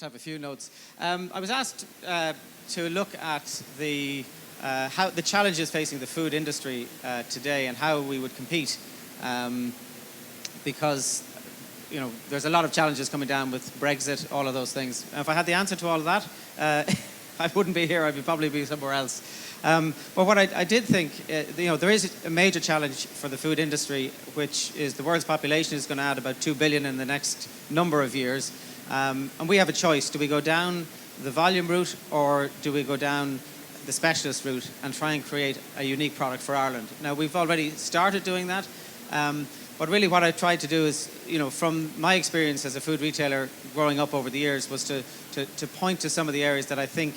to have a few notes. I was asked to look at how the challenges facing the food industry today and how we would compete, because there's a lot of challenges coming down with Brexit, all of those things. If I had the answer to all of that, I wouldn't be here. I'd probably be somewhere else. But what I did think, there is a major challenge for the food industry, which is the world's population is going to add about 2 billion in the next number of years. And we have a choice. Do we go down the volume route, or do we go down the specialist route and try and create a unique product for Ireland? Now, we've already started doing that. But really what I tried to do is, from my experience as a food retailer growing up over the years, was to point to some of the areas that I think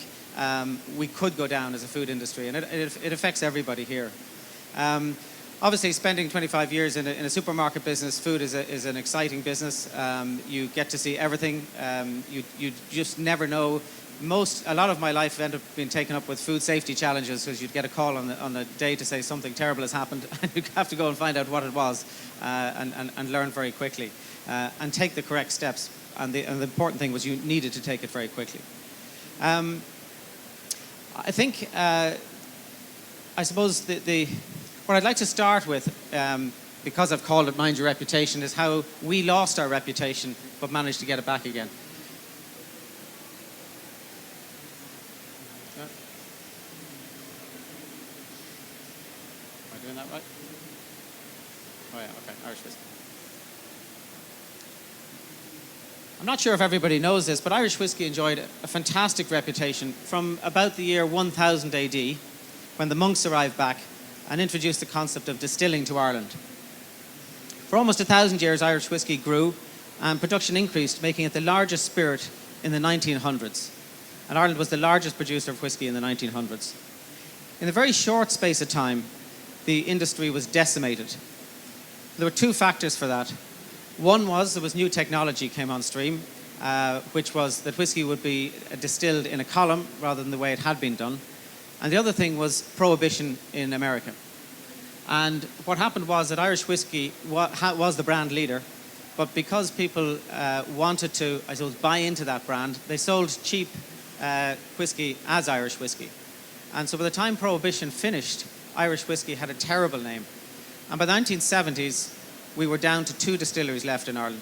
we could go down as a food industry. And it affects everybody here. Obviously, spending 25 years in a supermarket business, food is an exciting business. You get to see everything. You just never know. A lot of my life ended up being taken up with food safety challenges, because you'd get a call on the day to say something terrible has happened, and you'd have to go and find out what it was, and learn very quickly, and take the correct steps. And the important thing was you needed to take it very quickly. I think, I suppose what I'd like to start with, because I've called it Mind Your Reputation, is how we lost our reputation but managed to get it back again. Doing that right? Oh yeah, okay, Irish whiskey. I'm not sure if everybody knows this, but Irish whiskey enjoyed a fantastic reputation from about the year 1000 AD, when the monks arrived back and introduced the concept of distilling to Ireland. For almost 1,000 years, Irish whiskey grew and production increased, making it the largest spirit in the 1900s. And Ireland was the largest producer of whiskey in the 1900s. In a very short space of time, the industry was decimated. There were two factors for that. One was there was new technology came on stream, which was that whiskey would be distilled in a column rather than the way it had been done. And the other thing was prohibition in America. And what happened was that Irish whiskey was the brand leader, but because people wanted to, I suppose, buy into that brand, they sold cheap whiskey as Irish whiskey. And so by the time prohibition finished, Irish whiskey had a terrible name. And by the 1970s, we were down to 2 distilleries left in Ireland.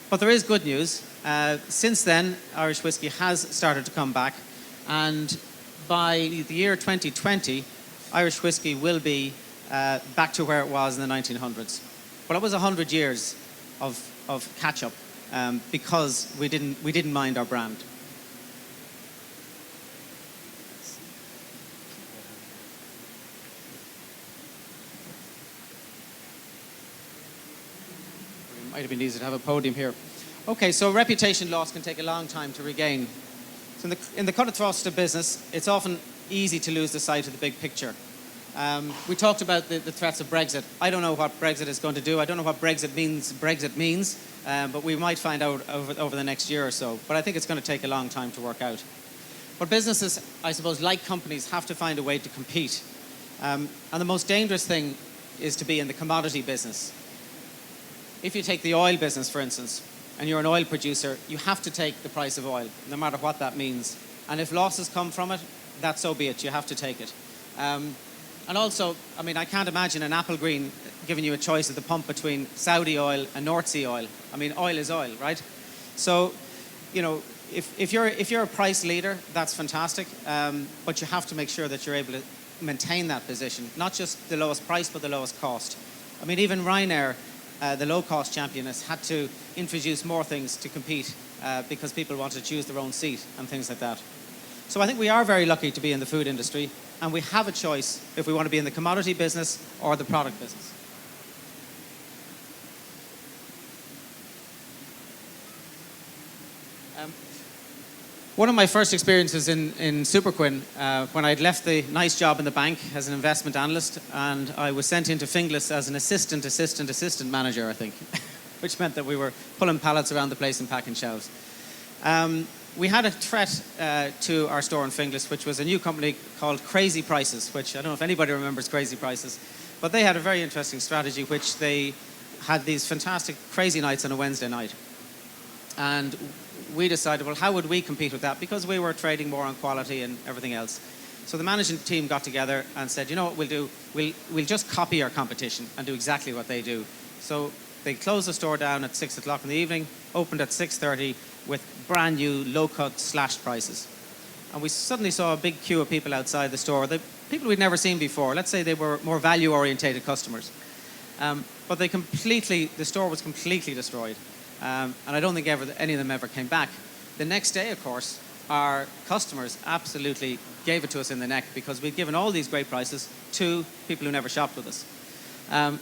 But there is good news. Since then, Irish whiskey has started to come back. And by the year 2020, Irish whiskey will be back to where it was in the 1900s. But it was 100 years of catch-up, because we didn't mind our brand. Might have been easy to have a podium here. Okay, so reputation loss can take a long time to regain. So in the cut and thrust of business, it's often easy to lose the sight of the big picture. We talked about the threats of Brexit. I don't know what Brexit is going to do. I don't know what Brexit means, but we might find out over the next year or so. But I think it's going to take a long time to work out. But businesses, I suppose, like companies, have to find a way to compete. And the most dangerous thing is to be in the commodity business. If you take the oil business, for instance, and you're an oil producer, you have to take the price of oil, no matter what that means. And if losses come from it, that's so be it. You have to take it. And also, I can't imagine an Apple Green giving you a choice at the pump between Saudi oil and North Sea oil. Oil is oil, right? So, if you're a price leader, that's fantastic. But you have to make sure that you're able to maintain that position, not just the lowest price, but the lowest cost. Even Ryanair, the low-cost champion, has had to introduce more things to compete because people want to choose their own seat and things like that. So I think we are very lucky to be in the food industry, and we have a choice if we want to be in the commodity business or the product business. One of my first experiences in Super Quinn, when I'd left the nice job in the bank as an investment analyst, and I was sent into Finglas as an assistant manager, I think, which meant that we were pulling pallets around the place and packing shelves. We had a threat to our store in Finglas, which was a new company called Crazy Prices, which I don't know if anybody remembers Crazy Prices, but they had a very interesting strategy, which they had these fantastic crazy nights on a Wednesday night. And we decided, well, how would we compete with that? Because we were trading more on quality and everything else. So the management team got together and said, you know what we'll do? We'll just copy our competition and do exactly what they do. So they closed the store down at 6 o'clock in the evening, opened at 6:30 with brand new low-cut slashed prices. And we suddenly saw a big queue of people outside the store, people we'd never seen before. Let's say they were more value-orientated customers. But the store was completely destroyed. And I don't think any of them ever came back. The next day, of course, our customers absolutely gave it to us in the neck because we'd given all these great prices to people who never shopped with us.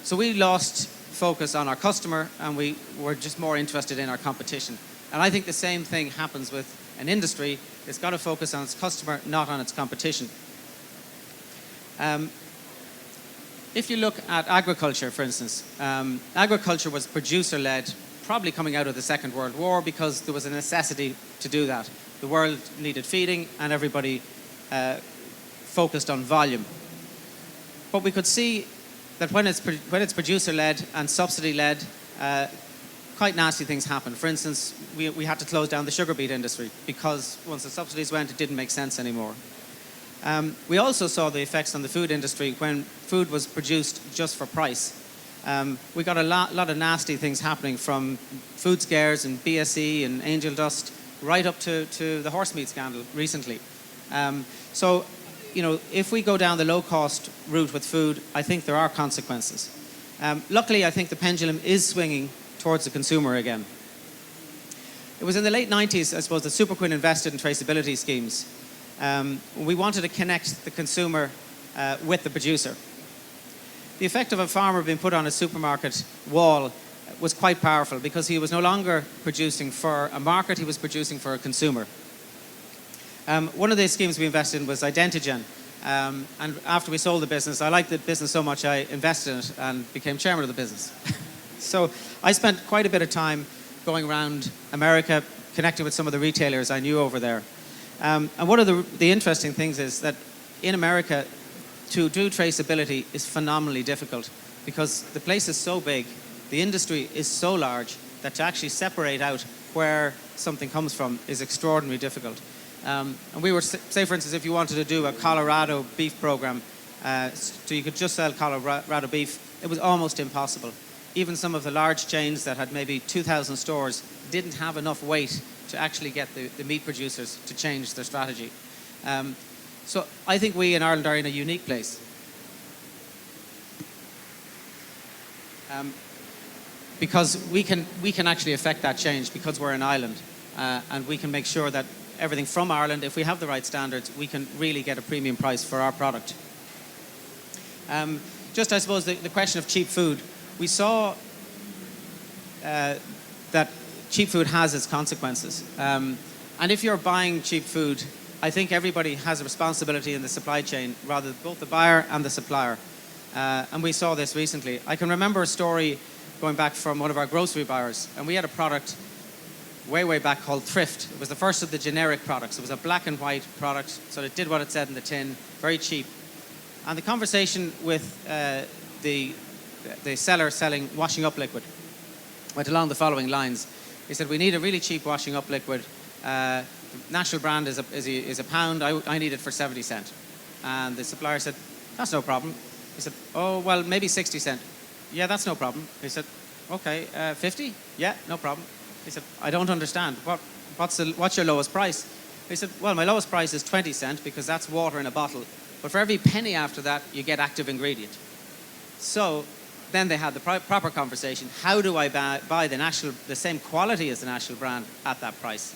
So we lost focus on our customer and we were just more interested in our competition. And I think the same thing happens with an industry. It's got to focus on its customer, not on its competition. If you look at agriculture, for instance, agriculture was producer-led, probably coming out of the Second World War because there was a necessity to do that. The world needed feeding and everybody focused on volume. But we could see that when it's producer-led and subsidy-led, quite nasty things happen. For instance, we had to close down the sugar beet industry because once the subsidies went, it didn't make sense anymore. We also saw the effects on the food industry when food was produced just for price. We got a lot of nasty things happening from food scares and BSE and angel dust right up to the horse meat scandal recently. So, you know, if we go down the low-cost route with food, I think there are consequences. Luckily, I think the pendulum is swinging towards the consumer again. It was in the late 90s, I suppose, that Super Quinn invested in traceability schemes. We wanted to connect the consumer with the producer. The effect of a farmer being put on a supermarket wall was quite powerful because he was no longer producing for a market, he was producing for a consumer. One of the schemes we invested in was Identigen. And after we sold the business, I liked the business so much I invested in it and became chairman of the business. So I spent quite a bit of time going around America, connecting with some of the retailers I knew over there. And one of the interesting things is that in America, to do traceability is phenomenally difficult because the place is so big, the industry is so large that to actually separate out where something comes from is extraordinarily difficult. And we were, say for instance, if you wanted to do a Colorado beef program, so you could just sell Colorado beef, it was almost impossible. Even some of the large chains that had maybe 2,000 stores didn't have enough weight to actually get the meat producers to change their strategy. So I think we in Ireland are in a unique place. Because we can actually affect that change because we're an island. And we can make sure that everything from Ireland, if we have the right standards, we can really get a premium price for our product. Just, I suppose, the question of cheap food. We saw that cheap food has its consequences. And if you're buying cheap food, I think everybody has a responsibility in the supply chain, rather both the buyer and the supplier. And we saw this recently. I can remember a story going back from one of our grocery buyers, and we had a product way back called Thrift. It was the first of the generic products. It was a black and white product, so it did what it said in the tin, very cheap. And the conversation with the seller selling washing up liquid went along the following lines. He said, we need a really cheap washing up liquid. The national brand is a pound. I need it for 70 cents. And the supplier said, that's no problem. He said, oh, well, maybe 60 cents. Yeah, that's no problem. He said, okay, 50? Yeah, no problem. He said, I don't understand. What's your lowest price? He said, well, my lowest price is 20 cents because that's water in a bottle. But for every penny after that, you get active ingredient. So then they had the proper conversation. How do I buy the same quality as the national brand at that price?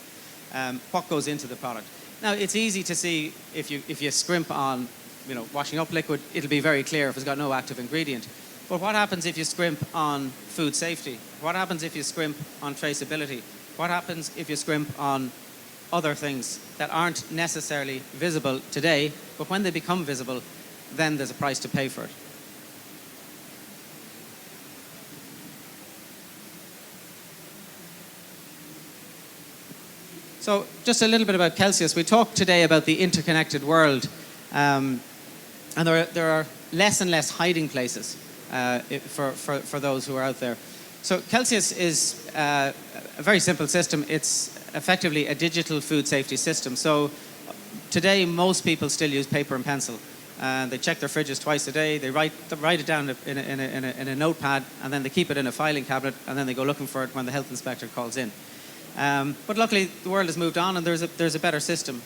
What goes into the product? Now, it's easy to see if you scrimp on, washing up liquid, it'll be very clear if it's got no active ingredient. But what happens if you scrimp on food safety? What happens if you scrimp on traceability? What happens if you scrimp on other things that aren't necessarily visible today, but when they become visible, then there's a price to pay for it. So just a little bit about Celsius. We talked today about the interconnected world, and there are less and less hiding places for those who are out there. So Celsius is a very simple system. It's effectively a digital food safety system. So today, most people still use paper and pencil. They check their fridges twice a day. They write it down in a notepad, and then they keep it in a filing cabinet, and then they go looking for it when the health inspector calls in. But luckily, the world has moved on, and there's a better system.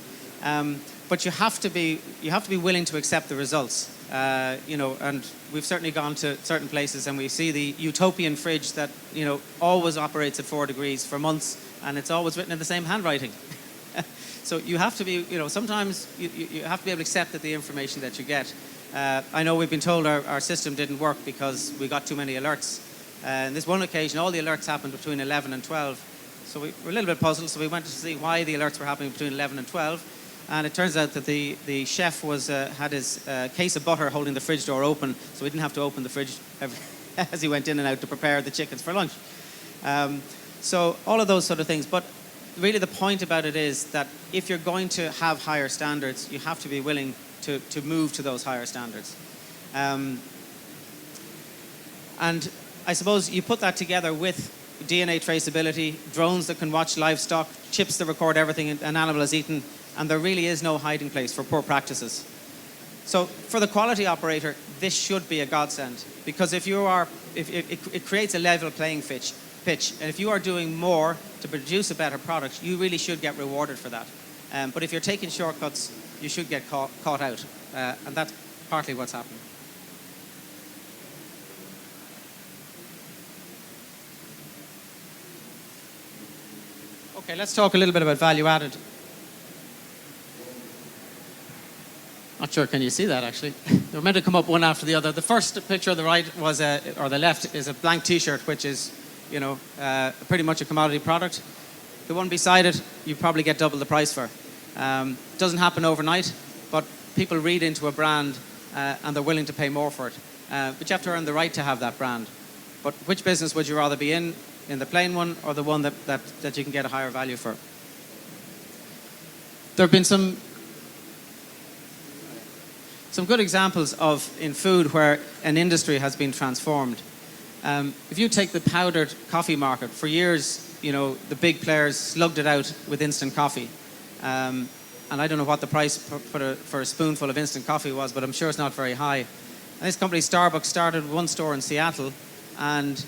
But you have to be willing to accept the results. And we've certainly gone to certain places, and we see the utopian fridge that always operates at 4 degrees for months, and it's always written in the same handwriting. So you have to be, sometimes you have to be able to accept that the information that you get. I know we've been told our system didn't work because we got too many alerts. And this one occasion, all the alerts happened between 11 and 12. So we were a little bit puzzled, so we went to see why the alerts were happening between 11 and 12. And it turns out that the chef had his case of butter holding the fridge door open, so he didn't have to open the fridge as he went in and out to prepare the chickens for lunch. So all of those sort of things. But really the point about it is that if you're going to have higher standards, you have to be willing to move to those higher standards. And I suppose you put that together with DNA traceability, drones that can watch livestock, chips that record everything an animal has eaten, and there really is no hiding place for poor practices. So for the quality operator, this should be a godsend, because if it creates a level playing pitch, and if you are doing more to produce a better product, you really should get rewarded for that. But if you're taking shortcuts, you should get caught out, and that's partly what's happening. Okay, let's talk a little bit about value added. Not sure, can you see that actually? They were meant to come up one after the other. The first picture on the right was, or the left, is a blank t-shirt, which is, pretty much a commodity product. The one beside it, you probably get double the price for. It doesn't happen overnight, but people read into a brand and they're willing to pay more for it. But you have to earn the right to have that brand. But which business would you rather be in the plain one or the one that you can get a higher value for? There have been some good examples in food where an industry has been transformed. If you take the powdered coffee market, for years, the big players slugged it out with instant coffee. And I don't know what the price for a spoonful of instant coffee was, but I'm sure it's not very high. And this company, Starbucks, started one store in Seattle, and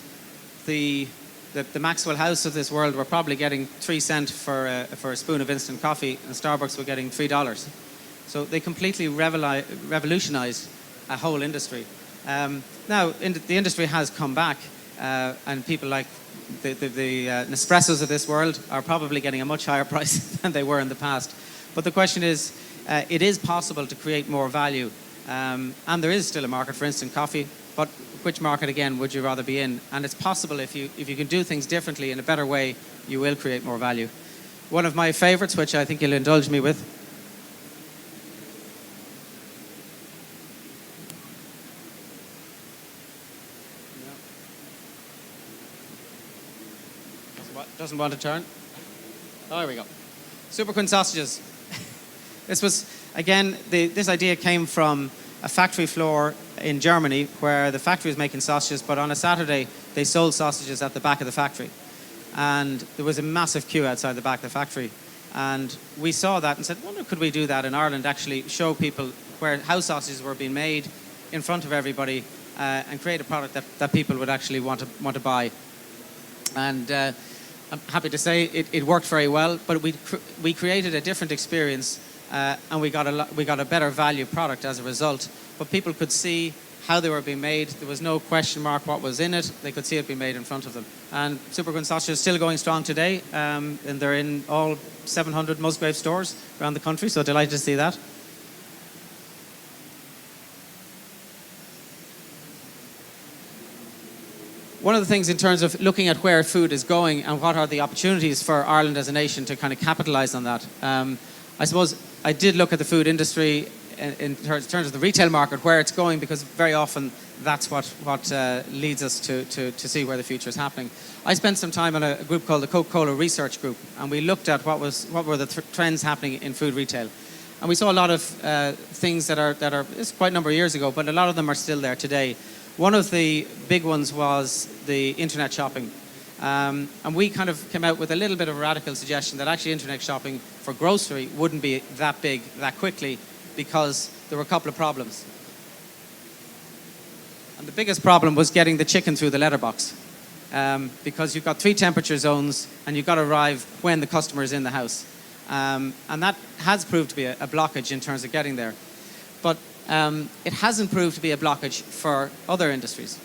the Maxwell House of this world were probably getting 3 cents for a spoon of instant coffee, and Starbucks were getting $3. So they completely revolutionized a whole industry. Now, the industry has come back, and people like the Nespressos of this world are probably getting a much higher price than they were in the past. But the question is, it is possible to create more value, and there is still a market for instant coffee, but which market, again, would you rather be in? And it's possible if you can do things differently in a better way, you will create more value. One of my favorites, which I think you'll indulge me with, doesn't want to turn. Oh, there we go. Super Quinn sausages. This was, again, this idea came from a factory floor in Germany where the factory was making sausages, but on a Saturday they sold sausages at the back of the factory. And there was a massive queue outside the back of the factory. And we saw that and said, wonder, could we do that in Ireland, actually show people how sausages were being made in front of everybody, and create a product that people would actually want to buy. And I'm happy to say it worked very well, but we created a different experience, and we got a better value product as a result. But people could see how they were being made. There was no question mark what was in it. They could see it being made in front of them. And Super Quinn sausage is still going strong today, and they're in all 700 Musgrave stores around the country, so delighted to see that. One of the things in terms of looking at where food is going and what are the opportunities for Ireland as a nation to kind of capitalise on that, I suppose I did look at the food industry in terms of the retail market, where it's going, because very often that's what leads us to see where the future is happening. I spent some time on a group called the Coca-Cola Research Group, and we looked at what were the trends happening in food retail. And we saw a lot of things that are it's quite a number of years ago, but a lot of them are still there today. One of the big ones was the internet shopping. And we kind of came out with a little bit of a radical suggestion that actually internet shopping for grocery wouldn't be that big that quickly, because there were a couple of problems. And the biggest problem was getting the chicken through the letterbox, because you've got 3 temperature zones and you've got to arrive when the customer is in the house. And that has proved to be a blockage in terms of getting there. But it hasn't proved to be a blockage for other industries.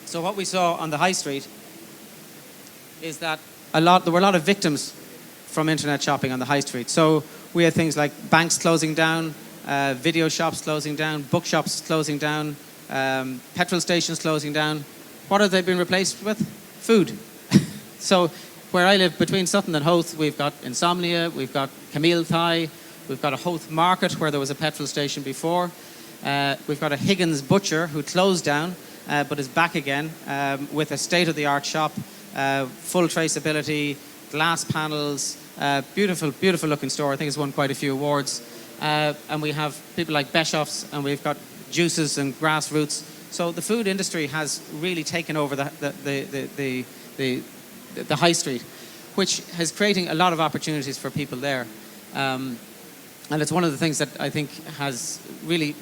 So what we saw on the high street is that there were a lot of victims from internet shopping on the high street. So we had things like banks closing down, video shops closing down, bookshops closing down, petrol stations closing down. What have they been replaced with? Food. So where I live, between Sutton and Howth, we've got Insomnia, we've got Camille Thai, we've got a Howth Market where there was a petrol station before. We've got a Higgins Butcher who closed down but is back again with a state-of-the-art shop, full traceability, glass panels, beautiful, beautiful looking store. I think it's won quite a few awards. And we have people like Beshoff's, and we've got juices and grassroots. So the food industry has really taken over the high street, which is creating a lot of opportunities for people there. And it's one of the things that I think has really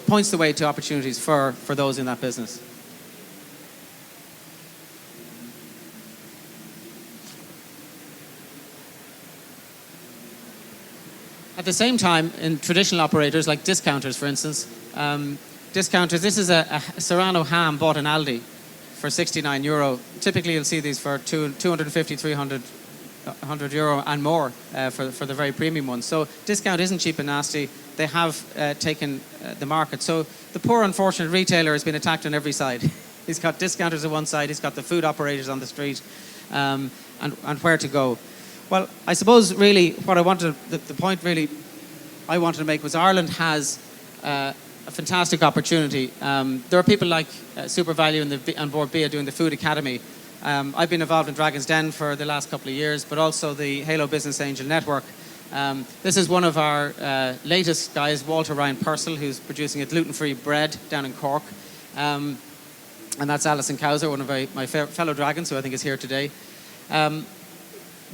points the way to opportunities for those in that business. At the same time, in traditional operators like discounters, for instance, discounters, this is a Serrano ham bought in Aldi for €69. Typically, you'll see these for 250, 300, €100 and more for the very premium ones. So discount isn't cheap and nasty. They have taken the market. So the poor, unfortunate retailer has been attacked on every side. He's got discounters on one side, he's got the food operators on the street, and where to go. Well, I suppose really what the point really I wanted to make was Ireland has a fantastic opportunity. There are people like SuperValue and Board Bia doing the Food Academy. I've been involved in Dragon's Den for the last couple of years, but also the Halo Business Angel Network. This is one of our latest guys, Walter Ryan Purcell, who's producing a gluten-free bread down in Cork. And that's Alison Cowser, one of my fellow dragons, who I think is here today.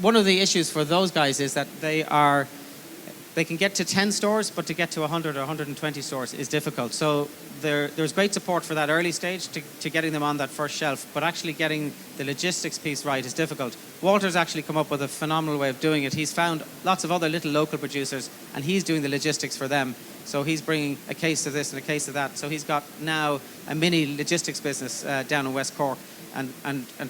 One of the issues for those guys is that they can get to 10 stores, but to get to 100 or 120 stores is difficult. So there's great support for that early stage to getting them on that first shelf, but actually getting the logistics piece right is difficult. Walter's actually come up with a phenomenal way of doing it. He's found lots of other little local producers, and he's doing the logistics for them. So he's bringing a case of this and a case of that. So he's got now a mini logistics business down in West Cork, and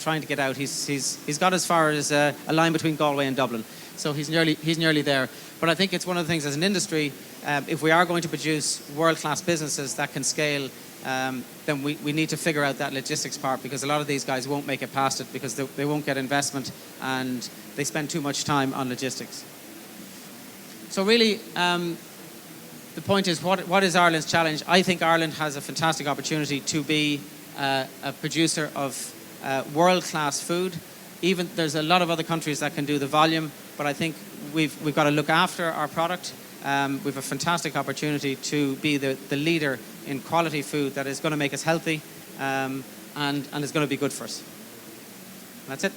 trying to get out. He's got as far as a line between Galway and Dublin. So he's nearly there. But I think it's one of the things as an industry, if we are going to produce world-class businesses that can scale, then we need to figure out that logistics part, because a lot of these guys won't make it past it because they won't get investment and they spend too much time on logistics. So really, the point is, what is Ireland's challenge? I think Ireland has a fantastic opportunity to be a producer of world-class food. Even there's a lot of other countries that can do the volume, but I think we've got to look after our product. We've a fantastic opportunity to be the leader in quality food that is going to make us healthy and is going to be good for us. That's it.